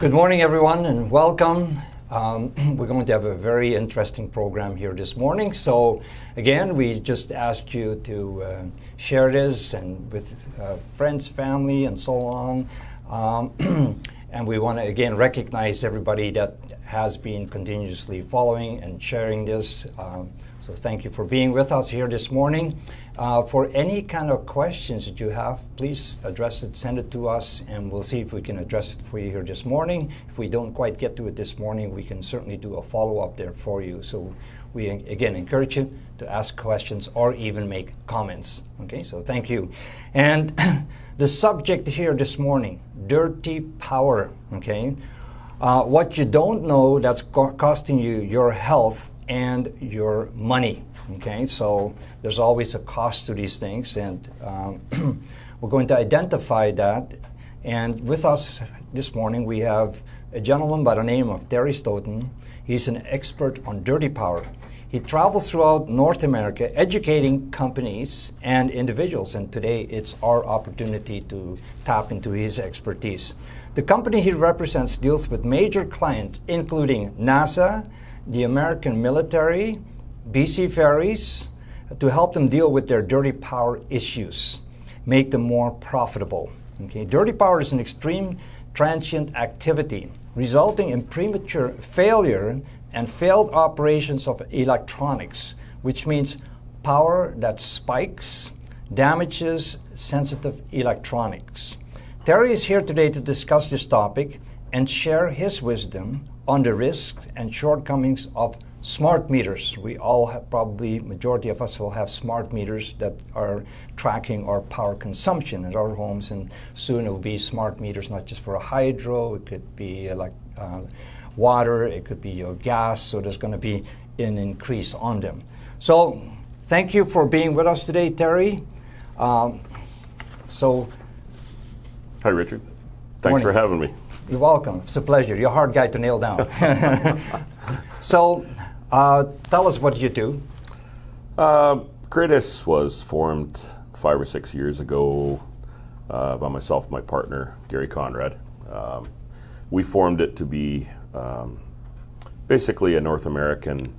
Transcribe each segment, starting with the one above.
Good morning, everyone, and welcome. We're going to have a very interesting program here this morning. So, again, we just ask you to share this and with friends, family, and so on. And we want to, again, recognize everybody that has been continuously following and sharing this. So thank you for being with us here this morning. For any kind of questions that you have, please address it, send it to us, and we'll see if we can address it for you here this morning. If we don't quite get to it this morning, we can certainly do a follow-up there for you. So we, again, encourage you to ask questions or even make comments. Okay, so thank you. And the subject here this morning, dirty power, okay? What you don't know that's costing you your health and your money, okay? So there's always a cost to these things, and we're going to identify that. And with us this morning, we have a gentleman by the name of Terry Stoughton. He's an expert on dirty power. He travels throughout North America educating companies and individuals, and today it's our opportunity to tap into his expertise. The company he represents deals with major clients, including NASA, the American military, BC Ferries, to help them deal with their dirty power issues, make them more profitable. Okay? Dirty power is an extreme transient activity resulting in premature failure and failed operations of electronics, which means power that spikes, damages sensitive electronics. Terry is here today to discuss this topic and share his wisdom on the risks and shortcomings of smart meters. We all have, probably majority of us will have smart meters that are tracking our power consumption at our homes, and soon it will be smart meters not just for a hydro, it could be like water, it could be your gas, so there's going to be an increase on them. So thank you for being with us today, Terry. Hi, Richard. Thanks Morning. for having me. You're welcome. It's a pleasure. You're a hard guy to nail down. So tell us what you do. Kratos was formed 5 or 6 years ago by myself and my partner, Gary Conrad. We formed it to be basically a North American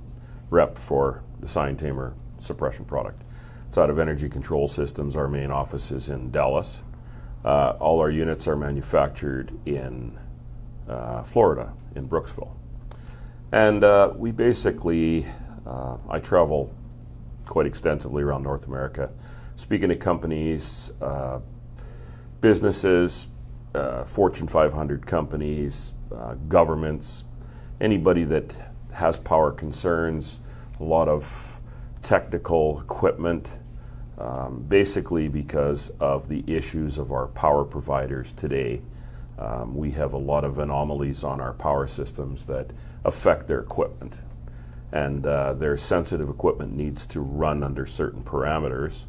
rep for the Sign Tamer suppression product. It's out of Energy Control Systems. Our main office is in Dallas. All our units are manufactured in Florida, in Brooksville. And we basically, I travel quite extensively around North America, speaking to companies, businesses, Fortune 500 companies, governments, anybody that has power concerns, a lot of technical equipment, basically because of the issues of our power providers today. We have a lot of anomalies on our power systems that affect their equipment. And their sensitive equipment needs to run under certain parameters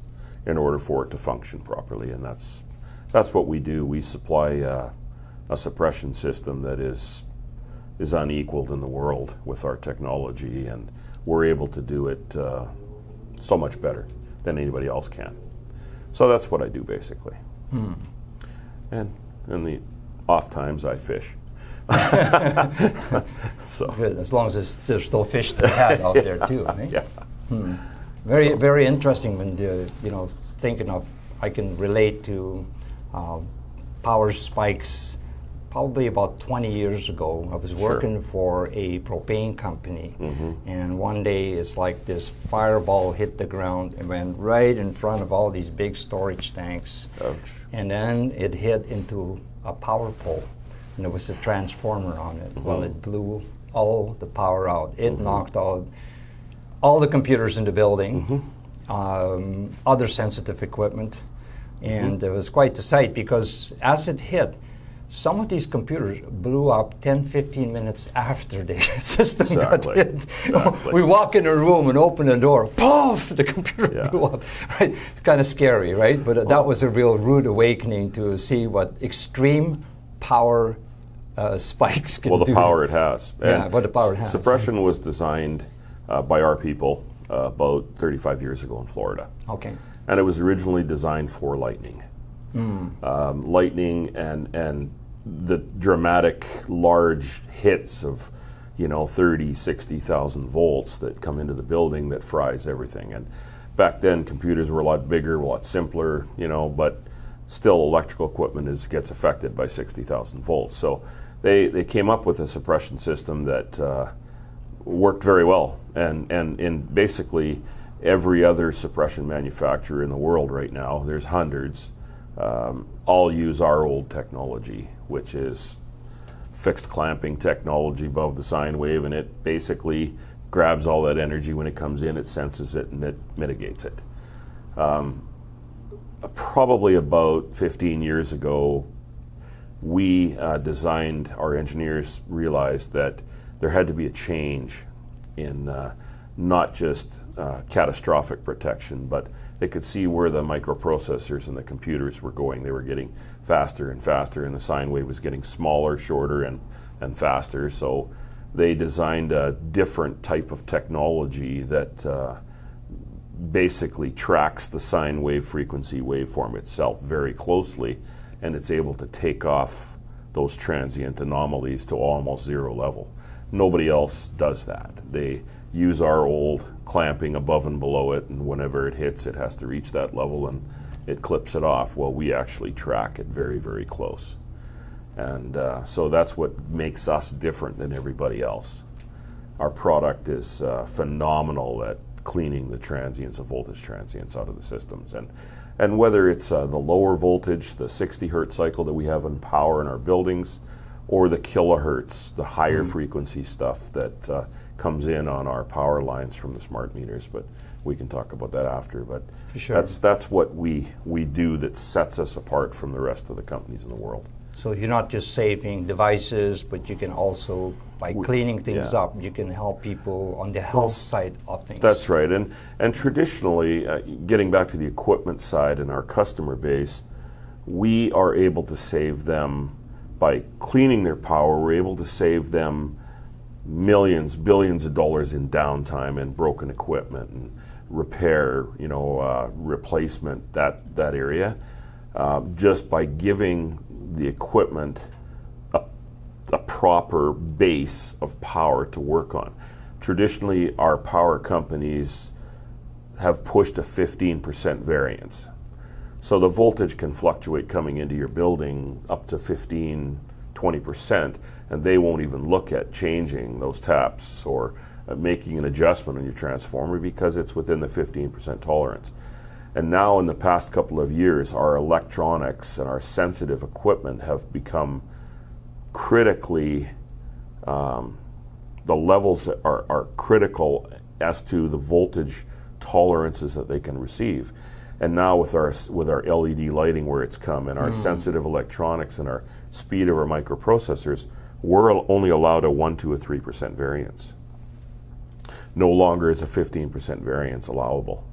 in order for it to function properly. And that's what we do. We supply a suppression system that is unequaled in the world with our technology, and we're able to do it so much better than anybody else can. So that's what I do basically. And in the off times I fish. So Good, as long as there's still fish to be had out there too, right? yeah. Very interesting when thinking of, I can relate to power spikes. Probably about 20 years ago, I was working for a propane company, and one day it's like this fireball hit the ground and went right in front of all these big storage tanks. Ouch. And then it hit into a power pole, and there was a transformer on it. Well, it blew all the power out. It knocked out all the computers in the building, other sensitive equipment, and it was quite the sight because as it hit, some of these computers blew up 10, 15 minutes after the system got hit. Exactly. We walk in a room and open the door, poof, the computer blew up. Right? Kind of scary, right? But that was a real rude awakening to see what extreme power spikes can do. Well, the power it has. Yeah, what the power it has. Suppression was designed by our people about 35 years ago in Florida. Okay. And it was originally designed for lightning. Lightning and the dramatic large hits of 30, 60,000 volts that come into the building that fries everything. And back then computers were a lot bigger, a lot simpler, but still electrical equipment gets affected by 60,000 volts. So they came up with a suppression system that worked very well. And in basically every other suppression manufacturer in the world right now, there's hundreds, all use our old technology, which is fixed clamping technology above the sine wave, and it basically grabs all that energy when it comes in, it senses it, and it mitigates it. Probably about 15 years ago, we our engineers realized that there had to be a change in not just catastrophic protection, but they could see where the microprocessors and the computers were going. They were getting faster and faster, and the sine wave was getting smaller, shorter, and faster. So they designed a different type of technology that basically tracks the sine wave frequency waveform itself very closely, and it's able to take off those transient anomalies to almost zero level. Nobody else does that. They use our old clamping above and below it, and whenever it hits, it has to reach that level and it clips it off. Well, we actually track it very, very close. And so that's what makes us different than everybody else. Our product is phenomenal at cleaning the transients, the voltage transients out of the systems. And whether it's the lower voltage, the 60 hertz cycle that we have in power in our buildings, or the kilohertz, the higher frequency stuff that comes in on our power lines from the smart meters, but we can talk about that after. But for sure, that's what we do that sets us apart from the rest of the companies in the world. So you're not just saving devices, but you can also, by cleaning things up, you can help people on the health side of things. That's right. And traditionally, getting back to the equipment side and our customer base, we are able to save them by cleaning their power. We're able to save them millions, billions of dollars in downtime and broken equipment and repair, replacement, that area, just by giving the equipment a proper base of power to work on. Traditionally, our power companies have pushed a 15% variance. So the voltage can fluctuate coming into your building up to 15, 20%, and they won't even look at changing those taps or making an adjustment on your transformer because it's within the 15% tolerance. And now in the past couple of years, our electronics and our sensitive equipment have become critically, the levels are critical as to the voltage tolerances that they can receive. And now with our LED lighting where it's come and our sensitive electronics and our speed of our microprocessors, we're only allowed a 1 to 3% variance. No longer is a 15% variance allowable.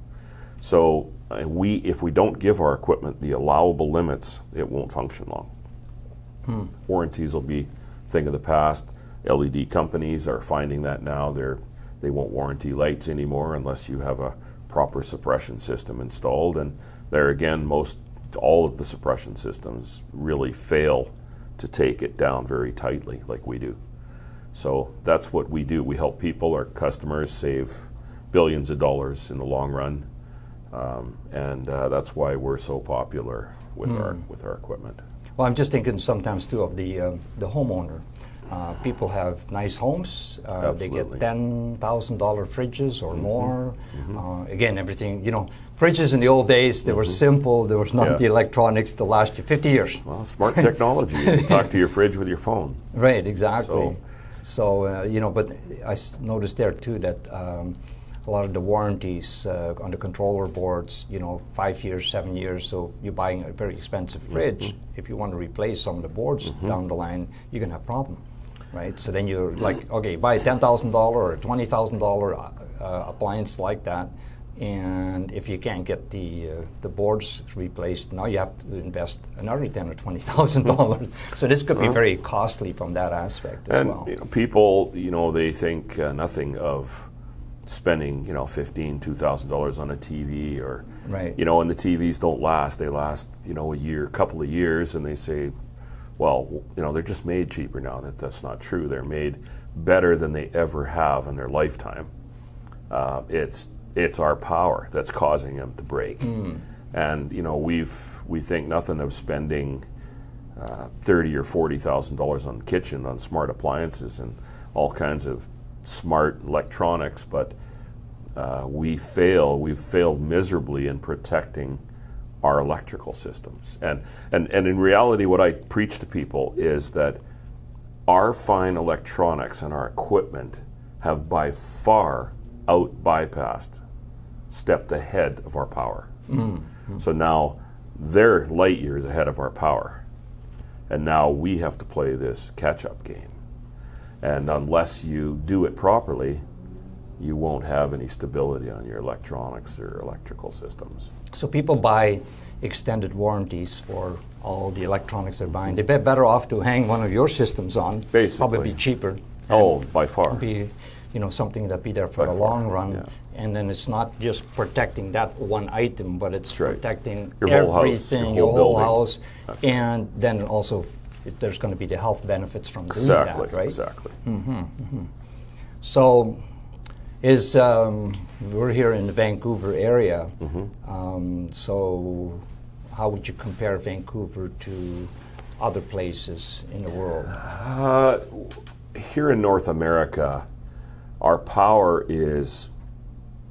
So if we don't give our equipment the allowable limits, it won't function long. Warranties will be a thing of the past. LED companies are finding that now they won't warranty lights anymore unless you have a proper suppression system installed. And there again, all of the suppression systems really fail to take it down very tightly like we do. So that's what we do. We help people, our customers, save billions of dollars in the long run. And that's why we're so popular with our equipment. Well, I'm just thinking sometimes too of the homeowner. People have nice homes. They get $10,000 fridges or more. Again, everything, fridges in the old days, they were simple. There was not the electronics to last you 50 years. Well, smart technology. You can talk to your fridge with your phone. Right, exactly. So but I noticed there too that a lot of the warranties on the controller boards, 5 years, 7 years. So you're buying a very expensive fridge. If you want to replace some of the boards down the line, you're gonna have a problem, right? So then you're like, okay, buy a $10,000 or a $20,000 appliance like that, and if you can't get the boards replaced, now you have to invest another $10,000 or $20,000. So this could be very costly from that aspect as well. People, they think nothing of spending, $2,000 on a TV or, and the TVs don't last. They last, a year, couple of years, and they say, Well, they're just made cheaper now. That's not true. They're made better than they ever have in their lifetime. It's our power that's causing them to break. And we think nothing of spending $30,000 or $40,000 on the kitchen on smart appliances and all kinds of smart electronics, but we've failed miserably in protecting our electrical systems. And in reality, what I preach to people is that our fine electronics and our equipment have by far stepped ahead of our power. So now they're light years ahead of our power. And now we have to play this catch-up game. And unless you do it properly, you won't have any stability on your electronics or electrical systems. So people buy extended warranties for all the electronics they're buying. They'd be better off to hang one of your systems on. Basically. Probably be cheaper. Oh, by far. Be, something that be there for By the far, long run. yeah. And then it's not just protecting that one item, but it's That's right. protecting Your whole house, everything, your whole building. house. That's right. And then also there's going to be the health benefits from doing Exactly, that, right? exactly. So we're here in the Vancouver area. So how would you compare Vancouver to other places in the world? Here in North America, our power is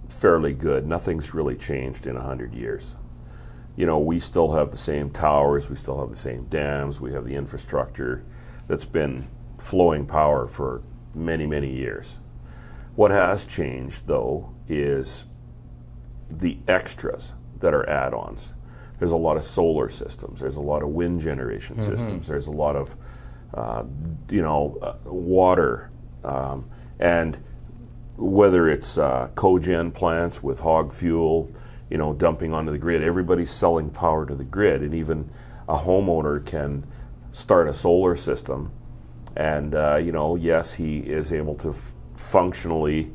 fairly good. Nothing's really changed in 100 years. We still have the same towers, we still have the same dams, we have the infrastructure that's been flowing power for many, many years. What has changed, though, is the extras that are add-ons. There's a lot of solar systems, there's a lot of wind generation systems, there's a lot of water, and whether it's cogen plants with hog fuel, dumping onto the grid, everybody's selling power to the grid, and even a homeowner can start a solar system, and yes, he is able to functionally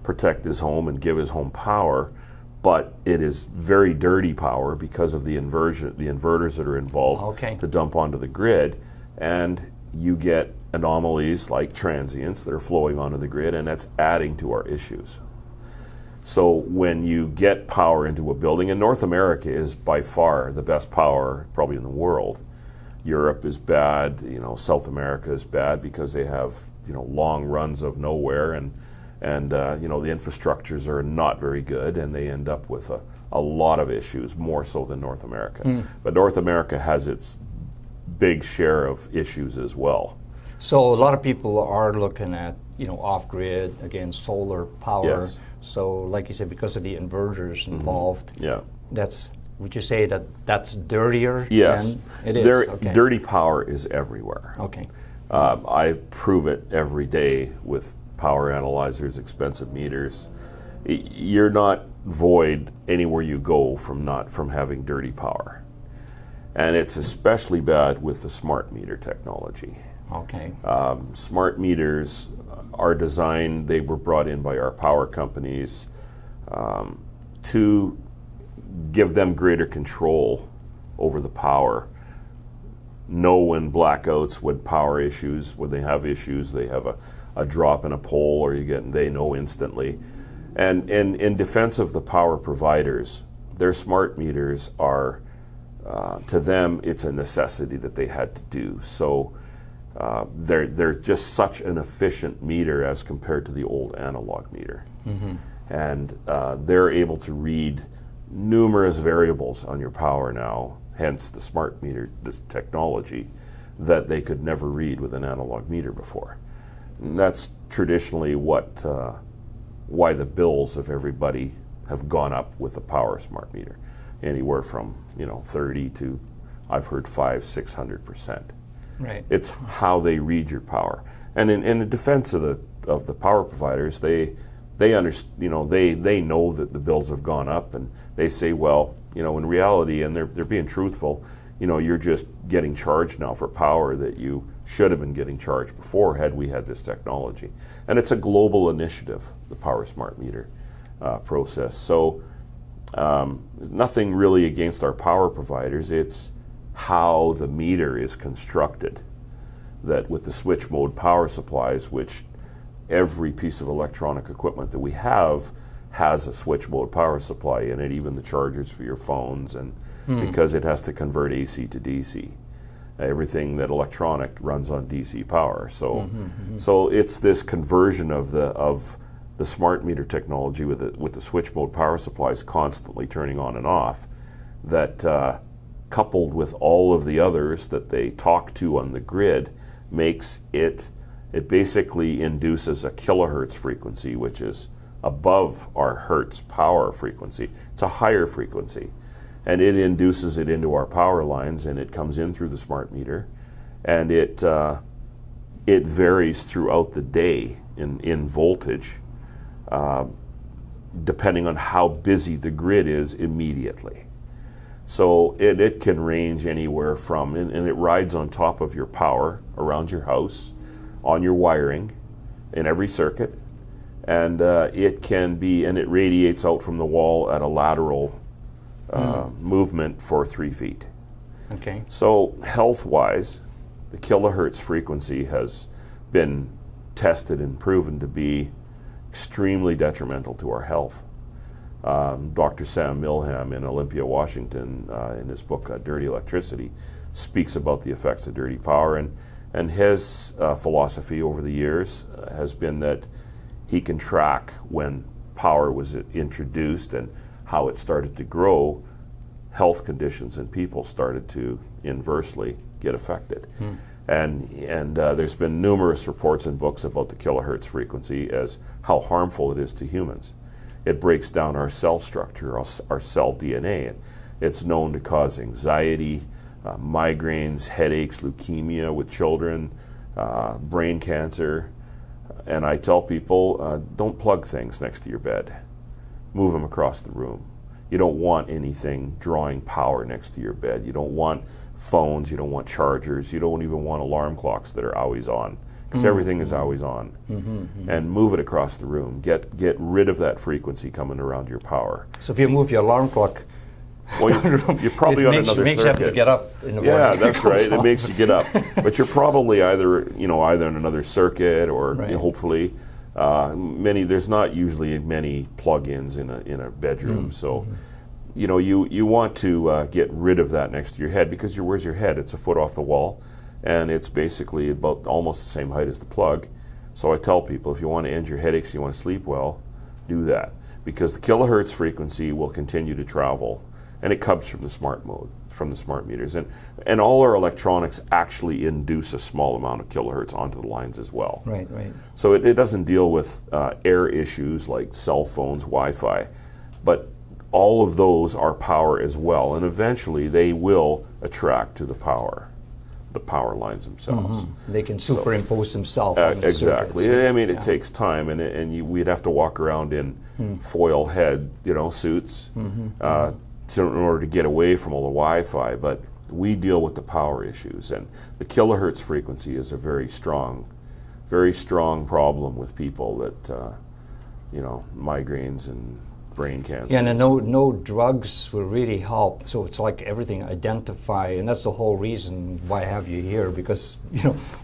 protect his home and give his home power, but it is very dirty power because of the inverters that are involved to dump onto the grid, and you get anomalies like transients that are flowing onto the grid, and that's adding to our issues. So when you get power into a building, and North America is by far the best power probably in the world. Europe is bad, South America is bad because they have, long runs of nowhere, and the infrastructures are not very good, and they end up with a lot of issues, more so than North America. But North America has its big share of issues as well. So a lot of people are looking at, off-grid, again, solar power. Yes. So like you said, because of the inverters involved, Yeah. would you say that that's dirtier? Yes. Than it is? Okay. Dirty power is everywhere. Okay. I prove it every day with power analyzers, expensive meters. You're not void anywhere you go from having dirty power. And it's especially bad with the smart meter technology. Okay. Smart meters are designed, they were brought in by our power companies to give them greater control over the power. Know when blackouts, when power issues, when they have issues, they have a drop in a pole, or they know instantly. And in defense of the power providers, their smart meters are, to them, it's a necessity that they had to do. So they're just such an efficient meter as compared to the old analog meter. And they're able to read numerous variables on your power now, hence the smart meter, this technology, that they could never read with an analog meter before. And that's traditionally why the bills of everybody have gone up with the power smart meter, anywhere from 30 to, I've heard 500-600%. Right. It's how they read your power, and in the defense of the power providers, they understand, they know that the bills have gone up, and they say, well, in reality, and they're being truthful, you're just getting charged now for power that you should have been getting charged before had we had this technology. And it's a global initiative, the power smart meter process. So nothing really against our power providers. It's how the meter is constructed. That with the switch mode power supplies, which every piece of electronic equipment that we have has a switch mode power supply in it, even the chargers for your phones, and because it has to convert AC to DC. Everything that electronic runs on DC power. So, so it's this conversion of the smart meter technology with the switch mode power supplies constantly turning on and off, that coupled with all of the others that they talk to on the grid, makes it basically induces a kilohertz frequency, which is above our hertz power frequency. It's a higher frequency, and it induces it into our power lines, and it comes in through the smart meter, and it varies throughout the day in voltage, depending on how busy the grid is immediately. So it can range anywhere from, and it rides on top of your power around your house, on your wiring, in every circuit, and it can be, and it radiates out from the wall at a lateral movement for 3 feet. Okay. So health-wise, the kilohertz frequency has been tested and proven to be extremely detrimental to our health. Dr. Sam Milham in Olympia, Washington, in his book Dirty Electricity, speaks about the effects of dirty power, and his philosophy over the years has been that he can track when power was introduced and how it started to grow, health conditions in people started to inversely get affected. And there's been numerous reports and books about the kilohertz frequency as how harmful it is to humans. It breaks down our cell structure, our cell DNA. It's known to cause anxiety, migraines, headaches, leukemia with children, brain cancer. And I tell people, don't plug things next to your bed. Move them across the room. You don't want anything drawing power next to your bed. You don't want phones, you don't want chargers, you don't even want alarm clocks that are always on, because everything is always on. And move it across the room. Get rid of that frequency coming around your power. So if you move your alarm clock, well, you're probably on another makes circuit. You have to get up in the morning. Yeah, that's right. It makes you get up, but you're probably either on another circuit or hopefully there's not usually many plug-ins in a bedroom. So you want to get rid of that next to your head, because where's your head? It's a foot off the wall, and it's basically about almost the same height as the plug. So I tell people, if you want to end your headaches, you want to sleep well, do that, because the kilohertz frequency will continue to travel, and it comes from the smart mode, from the smart meters, and all our electronics actually induce a small amount of kilohertz onto the lines as well. Right. So it doesn't deal with air issues like cell phones, Wi-Fi, but all of those are power as well, and eventually they will attract to the power lines themselves. They can superimpose themselves. Exactly. The I mean, it takes time, and we'd have to walk around in foil head, suits, in order to get away from all the Wi-Fi. But we deal with the power issues, and the kilohertz frequency is a very strong problem with people that migraines and brain cancer. Yeah, and no drugs will really help. So it's like everything identify, and that's the whole reason why I have you here, because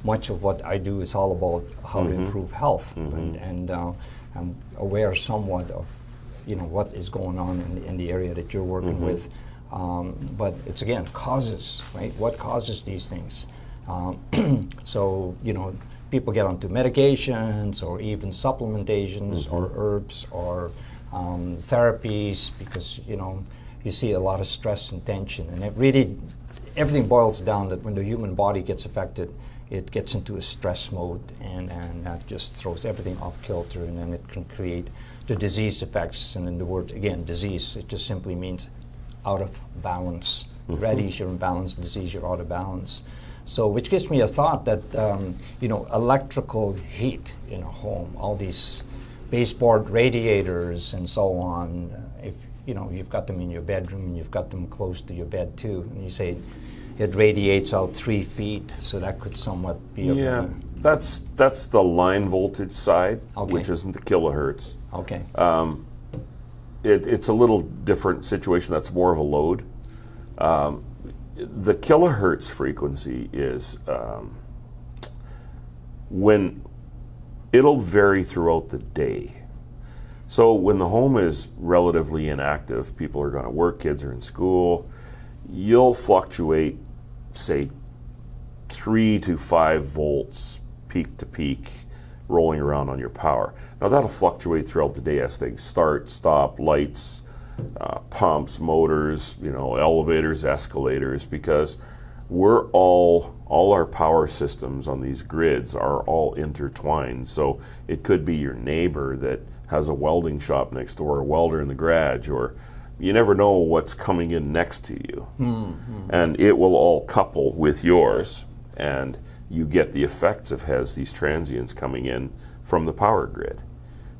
much of what I do is all about how to improve health, and I'm aware somewhat of what is going on in the area that you're working with. But it's again causes, right? What causes these things? So people get onto medications or even supplementations or herbs or therapies, because you see a lot of stress and tension, and everything boils down that when the human body gets affected, it gets into a stress mode, and that just throws everything off kilter, and then it can create the disease effects. And in the word again, disease, it just simply means out of balance. Radish, you're in balance. Disease, you're out of balance. So, which gives me a thought that electrical heat in a home, all these baseboard radiators and so on, if you've got them in your bedroom and you've got them close to your bed too, and you say it radiates out 3 feet, so that could somewhat be that's the line voltage side, which isn't the kilohertz. Okay. It's a little different situation. That's more of a load. the kilohertz frequency is when it'll vary throughout the day. So when the home is relatively inactive, people are going to work, kids are in school, you'll fluctuate, say, 3 to 5 volts peak to peak rolling around on your power. Now that'll fluctuate throughout the day as things start, stop, lights, pumps, motors, elevators, escalators, because we're all our power systems on these grids are all intertwined. So it could be your neighbor that has a welding shop next door, a welder in the garage, or you never know what's coming in next to you. And it will all couple with yours, and you get the effects of has these transients coming in from the power grid.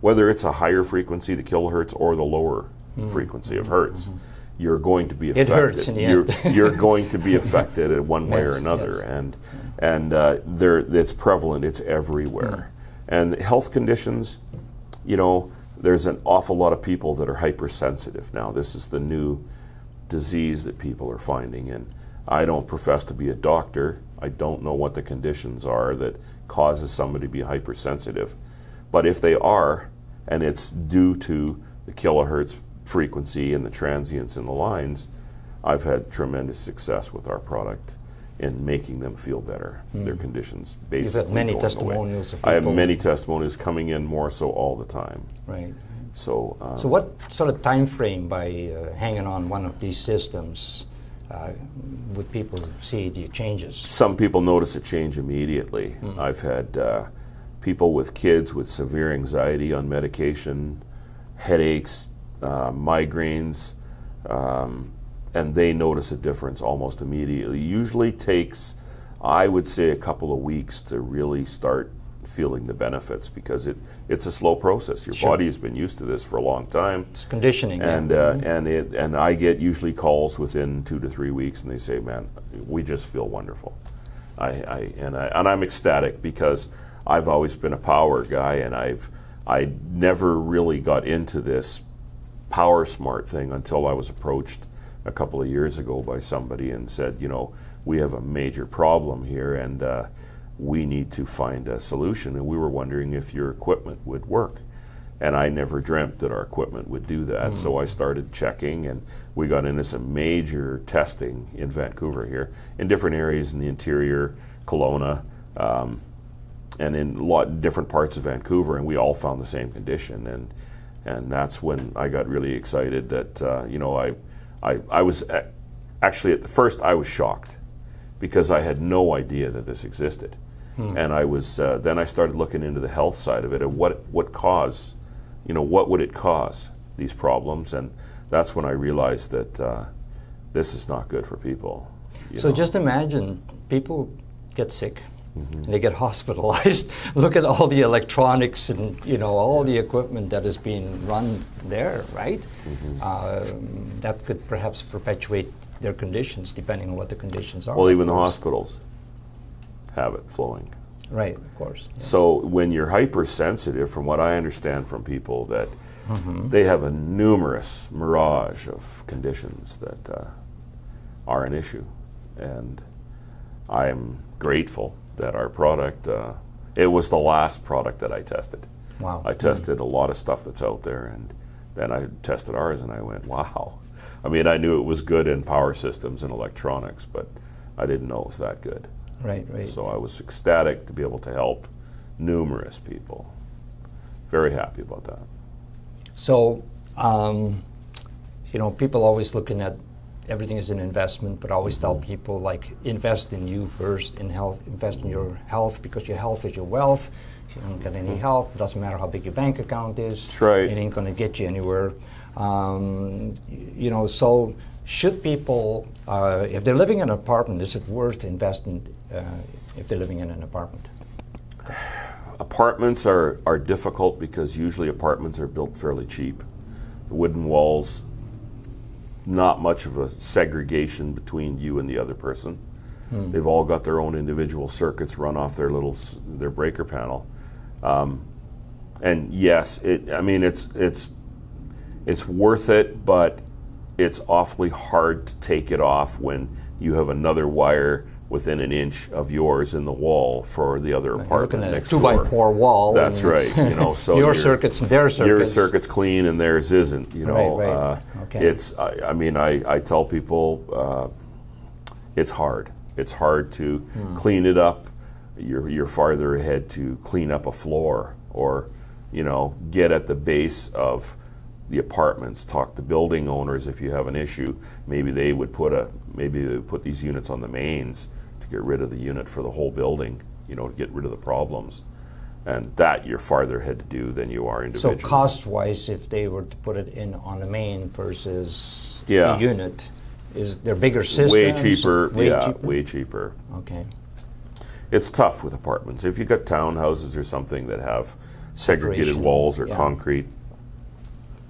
Whether it's a higher frequency, the kilohertz, or the lower frequency of hertz, you're going to be affected. It hurts in the end. You're going to be affected in one way Yes, or another, yes. and it's prevalent. It's everywhere. And health conditions, there's an awful lot of people that are hypersensitive now. This is the new disease that people are finding, and I don't profess to be a doctor. I don't know what the conditions are that causes somebody to be hypersensitive, but if they are, and it's due to the kilohertz frequency and the transients in the lines, I've had tremendous success with our product in making them feel better. Their conditions basically You've had many going testimonials away. of people. I have many testimonials coming in more so all the time. Right. So, So what sort of time frame by hanging on one of these systems would people see the changes? some people notice a change immediately. I've had people with kids with severe anxiety on medication, headaches, migraines, and they notice a difference almost immediately. Usually takes, I would say, a couple of weeks to really start feeling the benefits, because it's a slow process. Your body has been used to this for a long time. It's conditioning. And and I get usually calls within 2 to 3 weeks, and they say, "Man, we just feel wonderful." I'm ecstatic, because I've always been a power guy, and I never really got into this Power Smart thing until I was approached a couple of years ago by somebody and said, we have a major problem here, and we need to find a solution, and we were wondering if your equipment would work. And I never dreamt that our equipment would do that. So I started checking, and we got into some major testing in Vancouver here, in different areas in the interior, Kelowna, and in a lot different parts of Vancouver, and we all found the same condition. And that's when I got really excited that, I was actually, at the first I was shocked, because I had no idea that this existed. And I was, then I started looking into the health side of it, and what would it cause, these problems, and that's when I realized that this is not good for people. So just imagine, people get sick, and they get hospitalized. Look at all the electronics and all the equipment that is being run there, right? That could perhaps perpetuate their conditions, depending on what the conditions are. Well, even the hospitals have it flowing. Right, of course. Yes. So when you're hypersensitive, from what I understand from people, that they have a numerous mirage of conditions that are an issue. And I am grateful that our product, it was the last product that I tested. Wow. I tested a lot of stuff that's out there, and then I tested ours, and I went, wow. I mean, I knew it was good in power systems and electronics, but I didn't know it was that good. Right, right. So I was ecstatic to be able to help numerous people. Very happy about that. So, people always looking at everything as an investment, but I always tell people, like, invest in you first, in health, invest in your health, because your health is your wealth. If you don't get any health, it doesn't matter how big your bank account is. That's right. It ain't going to get you anywhere. So should people, if they're living in an apartment, is it worth investing if they're living in an apartment? Apartments are difficult, because usually apartments are built fairly cheap. The wooden walls, not much of a segregation between you and the other person. They've all got their own individual circuits run off their breaker panel. And yes, it's worth it, but it's awfully hard to take it off when you have another wire within an inch of yours in the wall for the other You're apartment looking at a next 2 door. by 4 wall. That's and right. it's So your circuits and their circuits. your circuit's clean and theirs isn't. Right. Okay. It's. I tell people it's hard. It's hard to clean it up. You're farther ahead to clean up a floor, or get at the base of the apartments. Talk to building owners if you have an issue. Maybe they would put these units on the mains to get rid of the unit for the whole building. To get rid of the problems. And that you're farther ahead to do than you are individually. So cost-wise, if they were to put it in on the main versus Yeah. a unit, they're bigger systems? Way cheaper. Cheaper? Way cheaper. Okay. It's tough with apartments. If you've got townhouses or something that have segregated Separation, walls or yeah. concrete,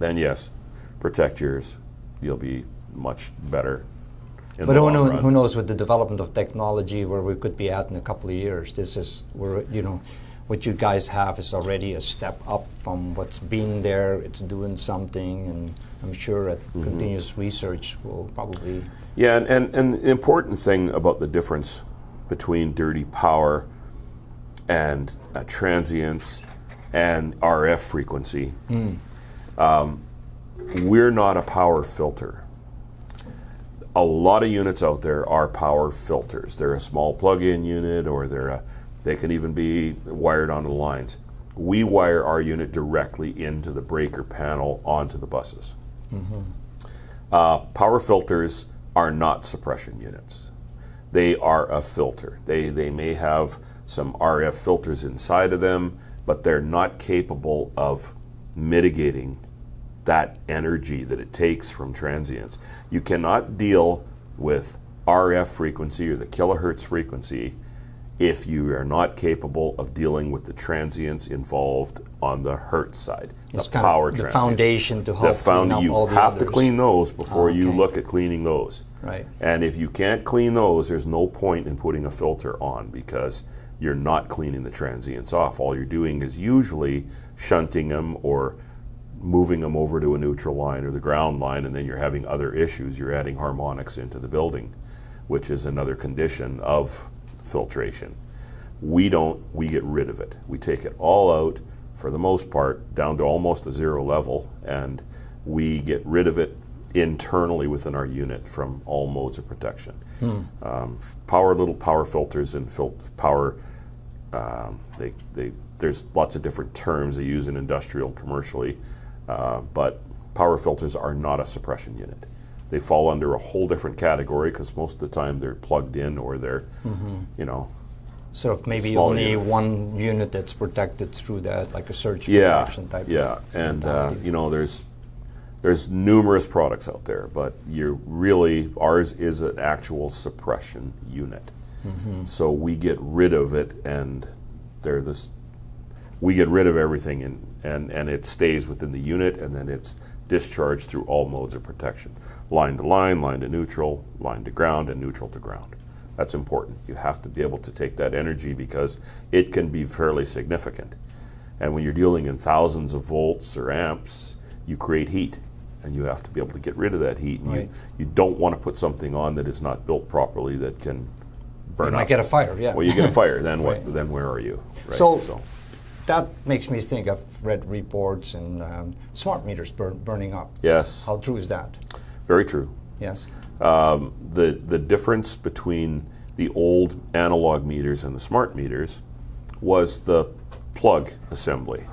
then yes, protect yours. You'll be much better in But the long run. who knows, with the development of technology, where we could be at in a couple of years. This is where, what you guys have is already a step up from what's been there. It's doing something, and I'm sure that continuous research will probably... Yeah, and the important thing about the difference between dirty power and transients and RF frequency, we're not a power filter. A lot of units out there are power filters. They're a small plug-in unit, or they can even be wired onto the lines. We wire our unit directly into the breaker panel onto the buses. Power filters are not suppression units. They are a filter. They may have some RF filters inside of them, but they're not capable of mitigating that energy that it takes from transients. You cannot deal with RF frequency or the kilohertz frequency if you are not capable of dealing with the transients involved on the hertz side, It's the kind power of the transients. foundation to help clean up You all the have to others. clean those before you Okay. look at cleaning those. Right. And if you can't clean those, there's no point in putting a filter on, because you're not cleaning the transients off. All you're doing is usually shunting them or moving them over to a neutral line or the ground line, and then you're having other issues. You're adding harmonics into the building, which is another condition of filtration. We get rid of it. We take it all out, for the most part, down to almost a zero level, and we get rid of it internally within our unit from all modes of protection. Little power filters and power, there's lots of different terms they use in industrial and commercially, but power filters are not a suppression unit. They fall under a whole different category, because most of the time they're plugged in, or they're, So if maybe Small only unit. one unit that's protected through that, like a surge protection type. Yeah, and mentality. there's numerous products out there, but ours is an actual suppression unit. So we get rid of it, and we get rid of everything, and it stays within the unit, and then it's discharged through all modes of protection: line to line, line to neutral, line to ground, and neutral to ground. That's important. You have to be able to take that energy, because it can be fairly significant. And when you're dealing in thousands of volts or amps, you create heat, and you have to be able to get rid of that heat. And Right. you don't want to put something on that is not built properly that can burn You up. might get a fire, yeah. Well, you get a fire, then what? Right. Then where are you? Right? So- That makes me think, I've read reports and smart meters burning up. yes, How true is that? very true. Yes. The difference between the old analog meters and the smart meters was the plug assembly.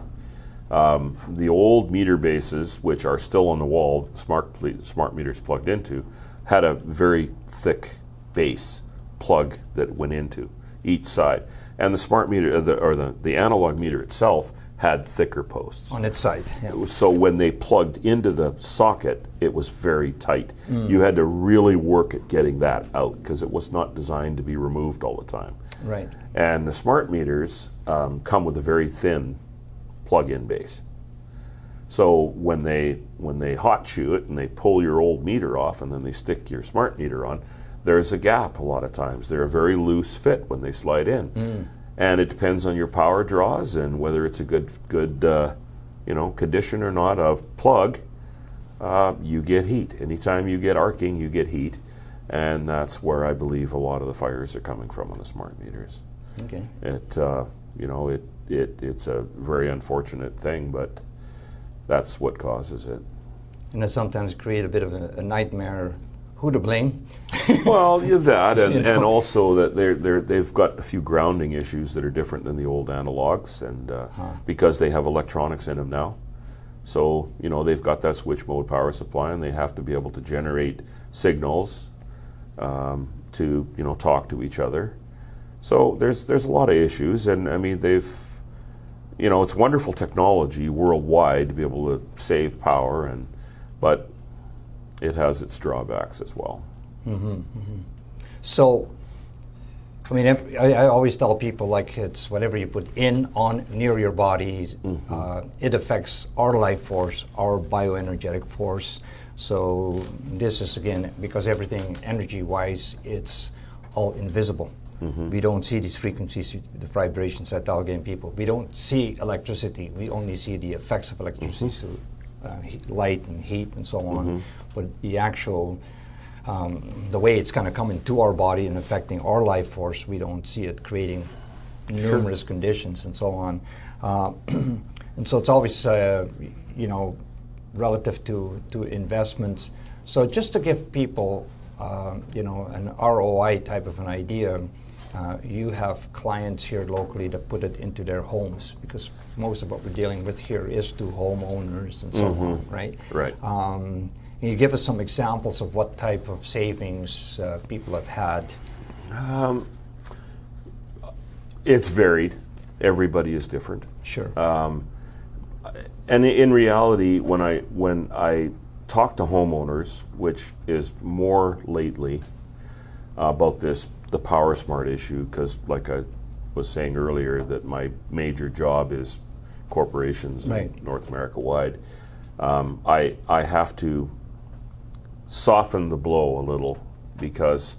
The old meter bases, which are still on the wall, smart meters plugged into, had a very thick base plug that went into each side, and the smart meter, the analog meter itself, had thicker posts. On its side. Yeah. So when they plugged into the socket, it was very tight. You had to really work at getting that out, because it was not designed to be removed all the time. Right. And the smart meters come with a very thin plug-in base. So when they hot shoe it and they pull your old meter off and then they stick your smart meter on, there's a gap a lot of times. They're a very loose fit when they slide in. And it depends on your power draws and whether it's a good condition or not of plug. You get heat. Anytime you get arcing, you get heat. and that's where I believe a lot of the fires are coming from on the smart meters. Okay. It's a very unfortunate thing, but that's what causes it. And it sometimes create a bit of a nightmare. Who to blame? Well, that, and, You know. and also that they've got a few grounding issues that are different than the old analogs, and because they have electronics in them now. So, they've got that switch mode power supply, and they have to be able to generate signals to, talk to each other. So there's a lot of issues, and I mean, it's wonderful technology worldwide to be able to save power, but it has its drawbacks as well. So, I mean, I always tell people, like, it's whatever you put in, on, near your body, it affects our life force, our bioenergetic force. So this is, again, because everything energy-wise, it's all invisible. We don't see these frequencies, the vibrations that tell, again, people. We don't see electricity. We only see the effects of electricity, so light and heat and so on. But the actual, the way it's kind of coming to our body and affecting our life force, we don't see it creating numerous conditions and so on. And so it's always, relative to investments. So just to give people, an ROI type of an idea, you have clients here locally that put it into their homes, because most of what we're dealing with here is to homeowners and so on, right? Right. Can you give us some examples of what type of savings people have had? It's varied. Everybody is different. Sure. And in reality, when I talk to homeowners, which is more lately about the Power Smart issue, because like I was saying earlier, that my major job is corporations Right. in North America wide, I have to soften the blow a little, because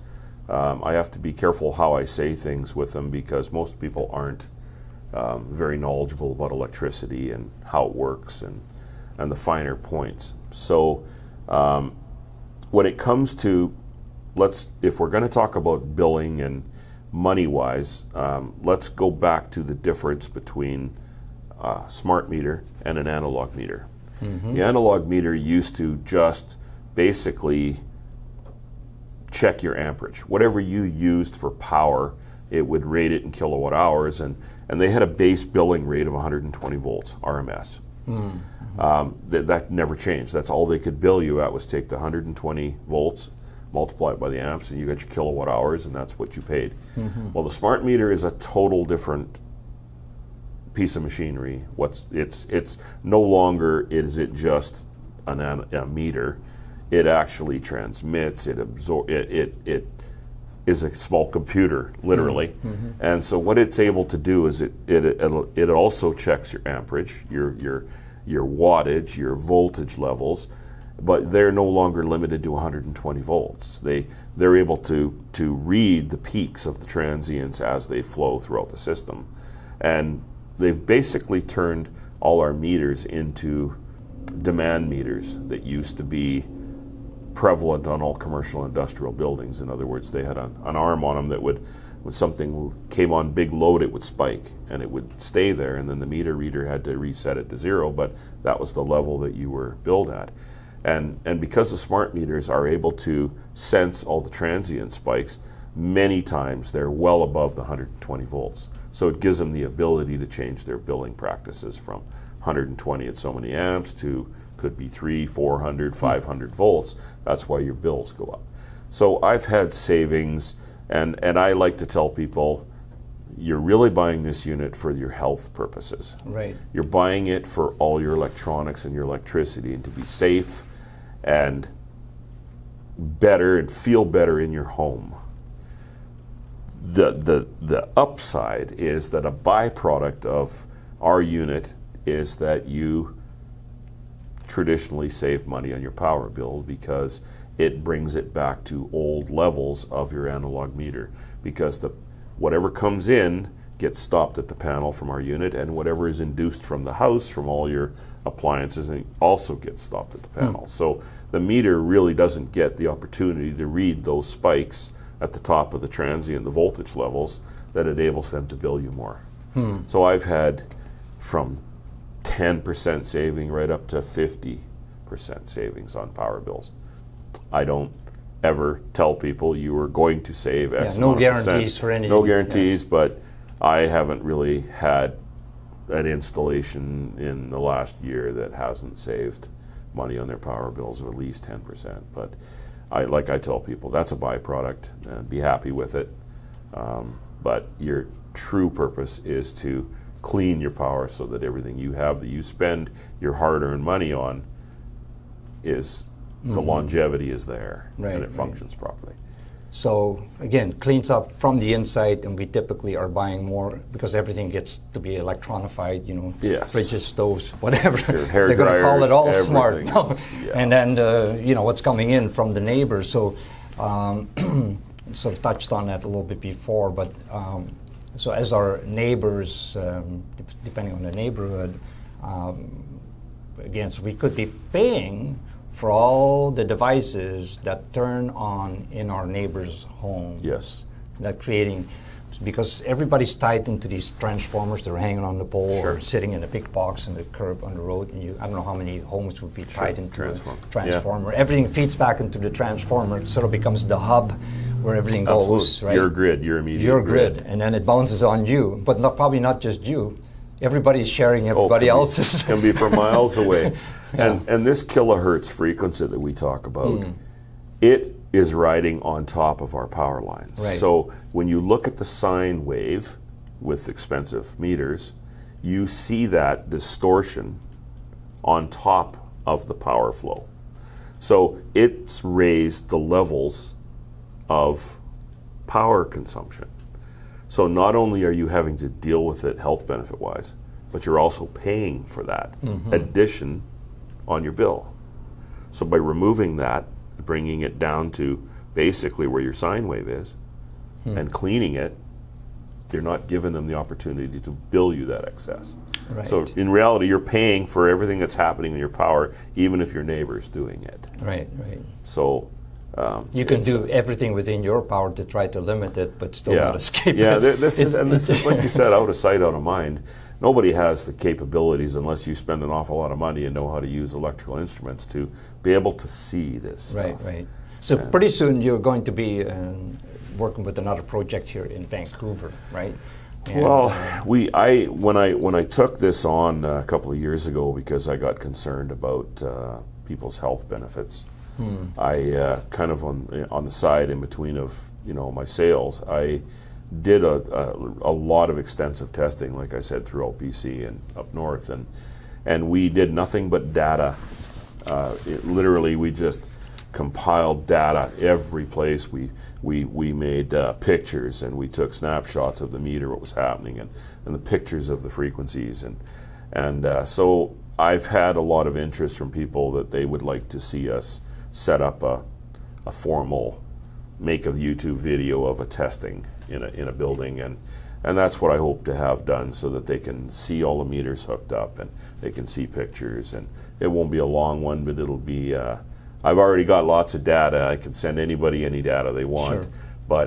I have to be careful how I say things with them, because most people aren't very knowledgeable about electricity and how it works and the finer points. So when it comes to, if we're going to talk about billing and money-wise, let's go back to the difference between a smart meter and an analog meter. The analog meter used to just basically check your amperage. Whatever you used for power, it would rate it in kilowatt hours, and they had a base billing rate of 120 volts RMS. That never changed. That's all they could bill you at, was take the 120 volts, multiply it by the amps, and you got your kilowatt hours, and that's what you paid. Well, the smart meter is a total different piece of machinery. It's no longer is it just a meter. It actually transmits. It is a small computer, literally. And so what it's able to do is it also checks your amperage, your wattage, your voltage levels, but they're no longer limited to 120 volts. They're able to read the peaks of the transients as they flow throughout the system. And they've basically turned all our meters into demand meters that used to be prevalent on all commercial industrial buildings. In other words, they had an arm on them that when something came on big load, it would spike and it would stay there, and then the meter reader had to reset it to zero, but that was the level that you were billed at. And because the smart meters are able to sense all the transient spikes, many times they're well above the 120 volts. So it gives them the ability to change their billing practices from 120 at so many amps to could be 300, 400, 500 volts. That's why your bills go up. So I've had savings, and I like to tell people, you're really buying this unit for your health purposes. Right. You're buying it for all your electronics and your electricity, and to be safe and better and feel better in your home. The upside is that a byproduct of our unit is that you traditionally save money on your power bill, because it brings it back to old levels of your analog meter, because whatever comes in gets stopped at the panel from our unit, and whatever is induced from the house, from all your appliances, and also gets stopped at the panel. So the meter really doesn't get the opportunity to read those spikes at the top of the transient, the voltage levels, that enables them to bill you more. So I've had from 10% saving right up to 50% savings on power bills. I don't ever tell people you are going to save X no amount of percent. guarantees for anything. No guarantees, Yes. but I haven't really had an installation in the last year that hasn't saved money on their power bills of at least 10%. But like I tell people, that's a byproduct, and be happy with it. But your true purpose is to clean your power so that everything you have that you spend your hard-earned money on is the longevity is there, and it functions properly. So again, cleans up from the inside, and we typically are buying more because everything gets to be electronified, Yes. fridges, stoves, whatever. Sure. Hair They're going to call it all dryers, smart. everything. Yeah. And then, what's coming in from the neighbors. So sort of touched on that a little bit before, but so as our neighbors, depending on the neighborhood, again, so we could be paying for all the devices that turn on in our neighbor's home. Yes. That creating, because everybody's tied into these transformers. They're hanging on the pole or sitting in a big box in the curb on the road. And I don't know how many homes would be tied into a transformer. Yeah. Everything feeds back into the transformer. It sort of becomes the hub where everything goes. Right? Your grid, your immediate your grid. And then it bounces on you, but probably not just you. Everybody's sharing everybody else's. Can be from miles away. Yeah. And this kilohertz frequency that we talk about, it is riding on top of our power lines. Right. So when you look at the sine wave with expensive meters, you see that distortion on top of the power flow. So it's raised the levels of power consumption. So not only are you having to deal with it health benefit wise, but you're also paying for that addition on your bill. So by removing that, bringing it down to basically where your sine wave is, and cleaning it, you're not giving them the opportunity to bill you that excess. Right. So in reality, you're paying for everything that's happening in your power, even if your neighbor's doing it. Right, right. So you can do everything within your power to try to limit it, but still not escape it. Yeah, this is like you said, out of sight, out of mind. Nobody has the capabilities unless you spend an awful lot of money and know how to use electrical instruments to be able to see this stuff. Right, right. So pretty soon you're going to be working with another project here in Vancouver, right? And, well, when I took this on a couple of years ago because I got concerned about people's health benefits, I kind of on the side in between of my sales, I did a lot of extensive testing, like I said, throughout BC and up north, and we did nothing but data. Literally, we just compiled data every place. We made pictures, and we took snapshots of the meter, what was happening, and the pictures of the frequencies, and so I've had a lot of interest from people that they would like to see us set up a formal make a YouTube video of a testing in a building, and that's what I hope to have done, so that they can see all the meters hooked up and they can see pictures, and it won't be a long one, but it'll be I've already got lots of data. I can send anybody any data they want. Sure.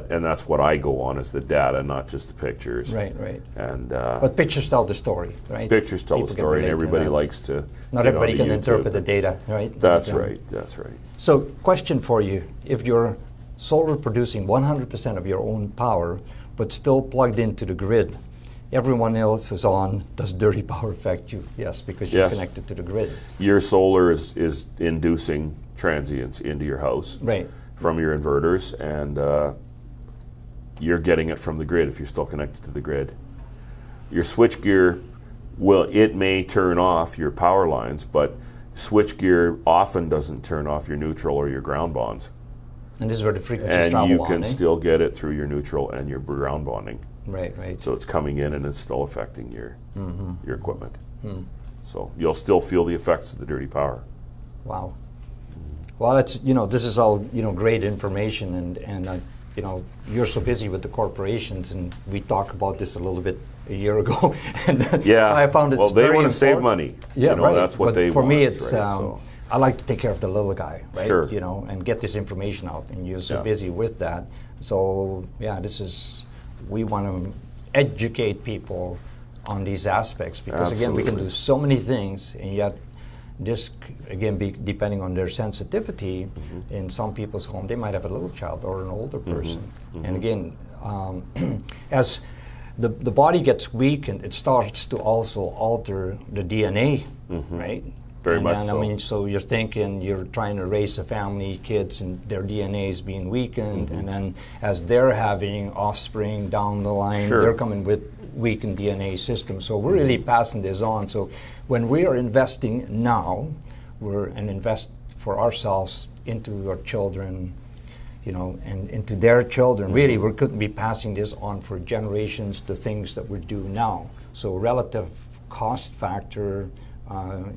And that's what I go on, is the data, not just the pictures. Right, right. And but pictures tell the story, right? Pictures tell the story, and everybody likes to. Not everybody can interpret the data, right? That's right. That's right. So, question for you: if you're solar producing 100% of your own power, but still plugged into the grid, everyone else is on. Does dirty power affect you? Yes, because you're connected to the grid. Your solar is inducing transients into your house, right, from your inverters, and you're getting it from the grid if you're still connected to the grid. Your switchgear, it may turn off your power lines, but switchgear often doesn't turn off your neutral or your ground bonds. And this is where the frequencies travel and you can still get it through your neutral and your ground bonding. Right, right. So it's coming in and it's still affecting your equipment. So you'll still feel the effects of the dirty power. Wow. Well, it's this is all great information, and you know, you're so busy with the corporations, and we talked about this a little bit a year ago. And Yeah. I found it's well, they very want to save important. money. Yeah, you know, right. That's what but they for want. me, it's right? So, I like to take care of the little guy, right? Sure. You know, and get this information out. And you're so Yeah. busy with that. So yeah, we want to educate people on these aspects, because again, we can do Absolutely. so many things, and yet this again, depending on their sensitivity, in some people's home, they might have a little child or an older person. And again, as the body gets weak, and it starts to also alter the DNA, right? Very And much then, so. I mean, so you're thinking you're trying to raise a family, kids, and their DNA is being weakened, and then as they're having offspring down the line, Sure. they're coming with weakened DNA system. So we're really passing this on. So when we are investing now, we're an invest for ourselves into our children, you know, and into their children. Really, we couldn't be passing this on for generations, the things that we do now. So relative cost factor,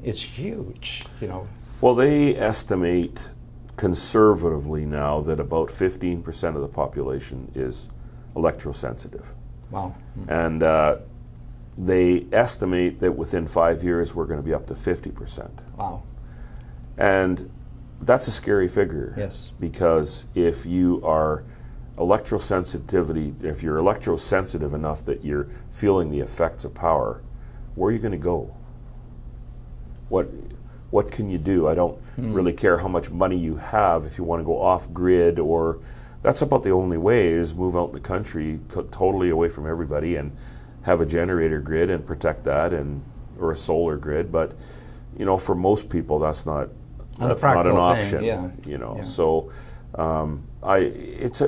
it's huge, you know. well, they estimate conservatively now that about 15% of the population is electrosensitive. Wow. And they estimate that within 5 years we're going to be up to 50%. Wow. And that's a scary figure. Yes. Because if you are if you're electrosensitive enough that you're feeling the effects of power, where are you going to go? What can you do? I don't really care how much money you have if you want to go off grid, or that's about the only way is move out in the country totally away from everybody and have a generator grid and protect that, or a solar grid. But you know, for most people, that's not an practical option. thing, yeah. You know, Yeah. so it's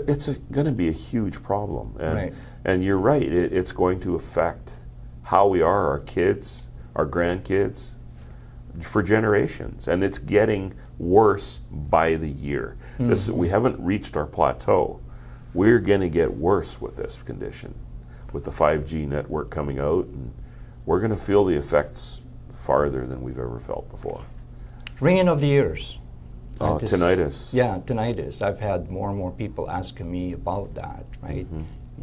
going to be a huge problem, and Right. and you're right. It's going to affect how we are, our kids, our grandkids, for generations, and it's getting worse by the year. We haven't reached our plateau. We're going to get worse with this condition, with the 5G network coming out, and we're going to feel the effects farther than we've ever felt before. Ringing of the ears. Right, this- Tinnitus. Yeah, tinnitus. I've had more and more people asking me about that, right?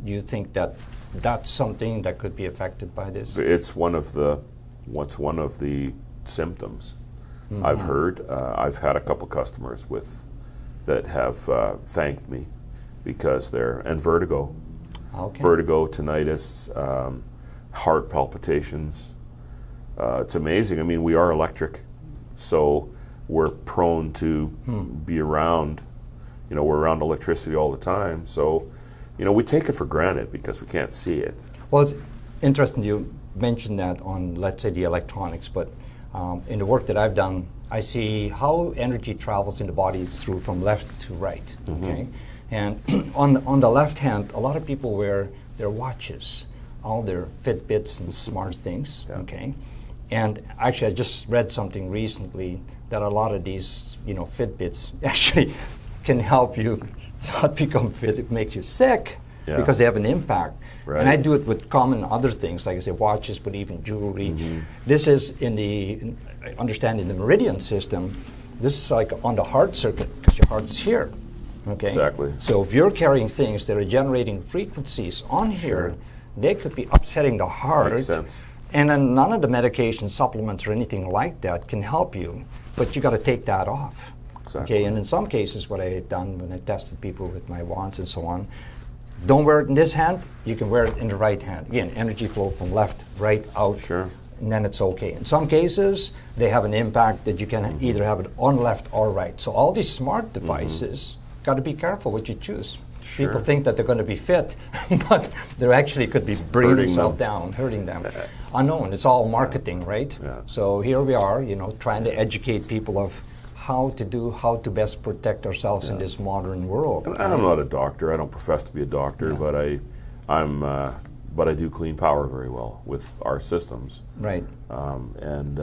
Do you think that that's something that could be affected by this? It's one of the symptoms. I've heard. I've had a couple customers that have thanked me because and vertigo, Okay. tinnitus, heart palpitations. It's amazing. I mean, we are electric, so we're prone to be around. You know, we're around electricity all the time. So, you know, we take it for granted because we can't see it. Well, it's interesting you mentioned that on, let's say, the electronics, but in the work that I've done, I see how energy travels in the body through from left to right, okay? And on the left hand, a lot of people wear their watches, all their Fitbits and smart things, okay? And actually, I just read something recently that a lot of these, you know, Fitbits actually can help you not become fit. It makes you sick because they have an impact. Right. And I do it with common other things, like I say, watches, but even jewelry. This is understanding the meridian system. This is like on the heart circuit, because your heart's here. Okay. Exactly. So if you're carrying things that are generating frequencies on here, they could be upsetting the heart. Makes sense. And then none of the medication, supplements, or anything like that can help you, but you got to take that off. Exactly. Okay. And in some cases, what I had done when I tested people with my wands and so on, don't wear it in this hand. You can wear it in the right hand. Again, energy flow from left, right, out. Sure. And then it's okay. In some cases, they have an impact that you can either have it on left or right. So all these smart devices, got to be careful what you choose. Sure. People think that they're going to be fit, but they actually could be bringing Hurting themselves them. down, hurting them. Unknown. It's all marketing, right? Yeah. So here we are, you know, trying to educate people of how to best protect ourselves in this modern world. And I'm not a doctor. I don't profess to be a doctor, but I do clean power very well with our systems. Right. And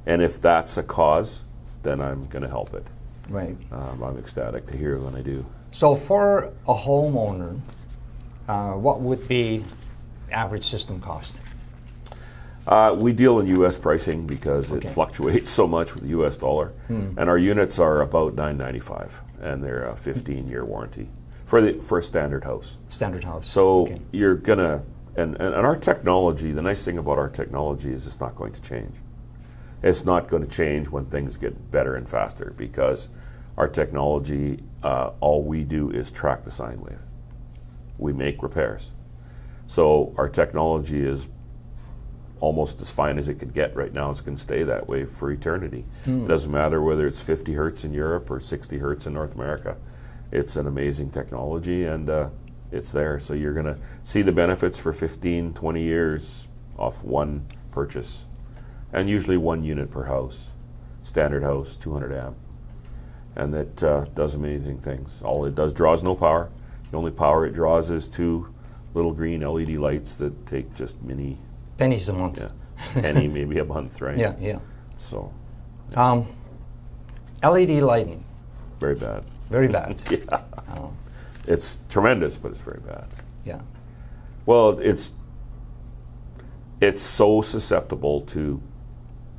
if that's a cause, then I'm going to help it. Right. I'm ecstatic to hear when I do. So for a homeowner, what would be average system cost? We deal in U.S. pricing because Okay. it fluctuates so much with the U.S. dollar, and our units are about $995, and they're a 15-year warranty, for a standard house. Standard house. So Okay. you're gonna, and our technology, the nice thing about our technology is it's not going to change. It's not going to change when things get better and faster, because our technology, all we do is track the sine wave. We make repairs. So our technology is almost as fine as it could get right now. It's going to stay that way for eternity. It doesn't matter whether it's 50 hertz in Europe or 60 hertz in North America. It's an amazing technology, and it's there. So you're going to see the benefits for 15, 20 years off one purchase. And usually 1 unit per house. Standard house, 200 amp. And it does amazing things. All it does, draws no power. The only power it draws is 2 little green LED lights that take just pennies a month. penny, maybe a month, right? Yeah. So, LED lighting, very bad. very bad. Yeah. It's tremendous, but it's very bad. Yeah. Well, it's so susceptible to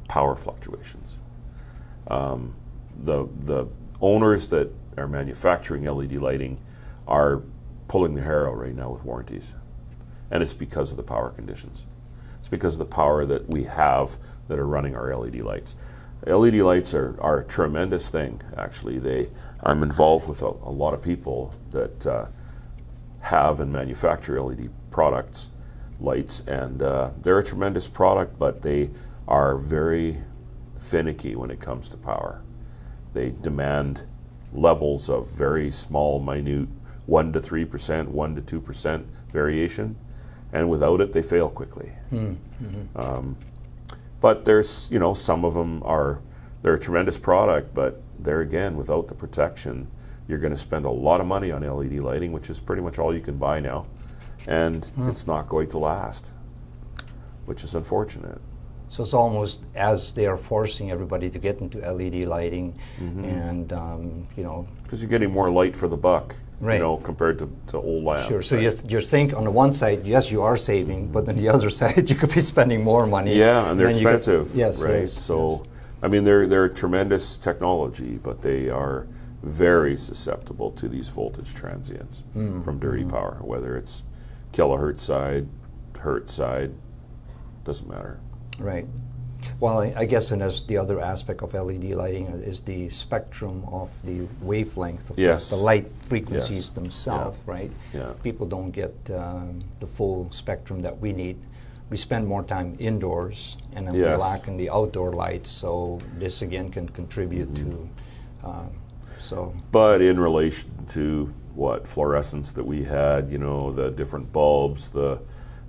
power fluctuations. The owners that are manufacturing LED lighting are pulling their hair out right now with warranties, and it's because of the power conditions. It's because of the power that we have that are running our LED lights. LED lights are a tremendous thing, actually. I'm involved with a lot of people that have and manufacture LED products, lights, and they're a tremendous product, but they are very finicky when it comes to power. They demand levels of very small, minute, 1 to 3%, 1 to 2% variation, and without it, they fail quickly. But there's, some of them they're a tremendous product, but there again, without the protection, you're going to spend a lot of money on LED lighting, which is pretty much all you can buy now, and it's not going to last, which is unfortunate. So it's almost as they are forcing everybody to get into LED lighting, and because you're getting more light for the buck, right, compared to old lamps. Sure. So right? you think on the one side, yes, you are saving, but on the other side, you could be spending more money. Yeah, and they're then expensive. Yes. Right. Yes, so, yes. I mean, they're tremendous technology, but they are very susceptible to these voltage transients from dirty power, whether it's kilohertz side, hertz side, doesn't matter. Right. Well, I guess, and as the other aspect of LED lighting is the spectrum of the wavelength of the light frequencies themselves, right? Yeah. People don't get the full spectrum that we need. We spend more time indoors, and then we lack in the outdoor lights. So this again can contribute to. But in relation to what fluorescence that we had, the different bulbs,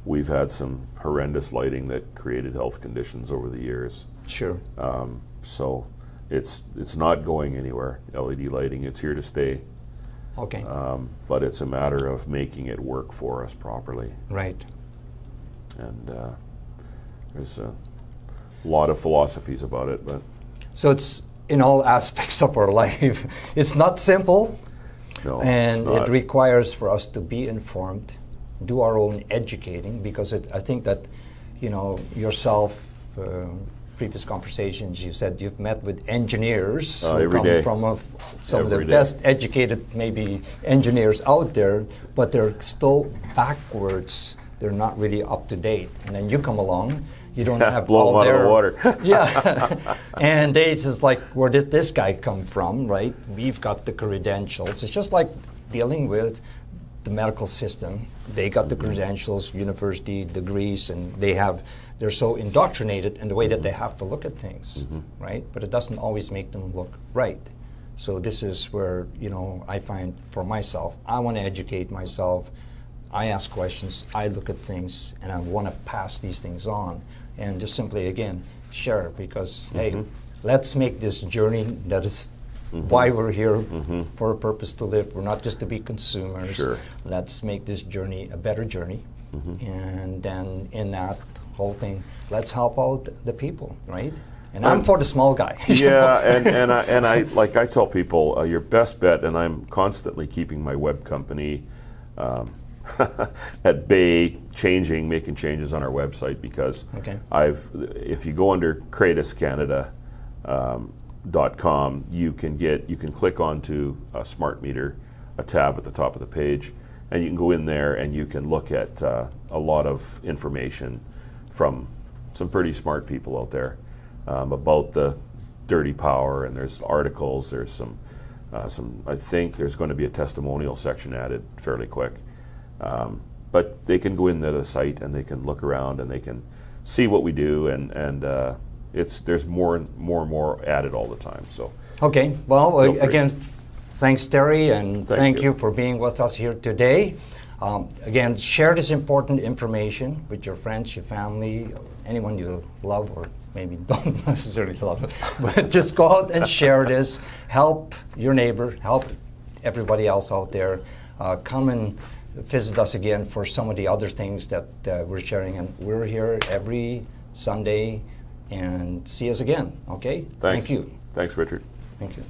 we've had some horrendous lighting that created health conditions over the years. Sure. So it's not going anywhere. LED lighting, it's here to stay. Okay. But it's a matter of making it work for us properly. Right. And there's a lot of philosophies about it, but so it's in all aspects of our life. It's not simple, and it requires for us to be informed, do our own educating, because I think that, yourself, previous conversations, you said you've met with engineers who every come day. from some of the Every day. best educated, maybe, engineers out there, but they're still backwards. They're not really up to date. And then you come along, you don't have blow all them out their of the water. yeah, and they just like, where did this guy come from, right? We've got the credentials. It's just like dealing with the medical system. They got the credentials, university degrees, and they're so indoctrinated in the way that they have to look at things, right? But it doesn't always make them look right. So this is where, I find for myself, I want to educate myself. I ask questions, I look at things, and I want to pass these things on. And just simply, again, share, because, hey, let's make this journey that is why we're here, for a purpose to live. We're not just to be consumers. Sure. Let's make this journey a better journey. And then in that whole thing, let's help out the people, right? And I'm for the small guy. Yeah, and I like I tell people, your best bet, and I'm constantly keeping my web company at bay, making changes on our website, because if you go under CratusCanada.com, you can click onto a smart meter a tab at the top of the page, and you can go in there and you can look at a lot of information from some pretty smart people out there about the dirty power, and there's articles, there's some I think there's going to be a testimonial section added fairly quick. But they can go into the site and they can look around and they can see what we do, and there's more and more added all the time. So okay, well, Feel free. again, thanks, Terry, and thank you. you for being with us here today. Again, share this important information with your friends, your family, anyone you love or maybe don't necessarily love, but just go out and share this. Help your neighbor, help everybody else out there. Come and visit us again for some of the other things that we're sharing. And we're here every Sunday, and see us again, okay? Thanks. Thank you. Thanks, Richard. Thank you.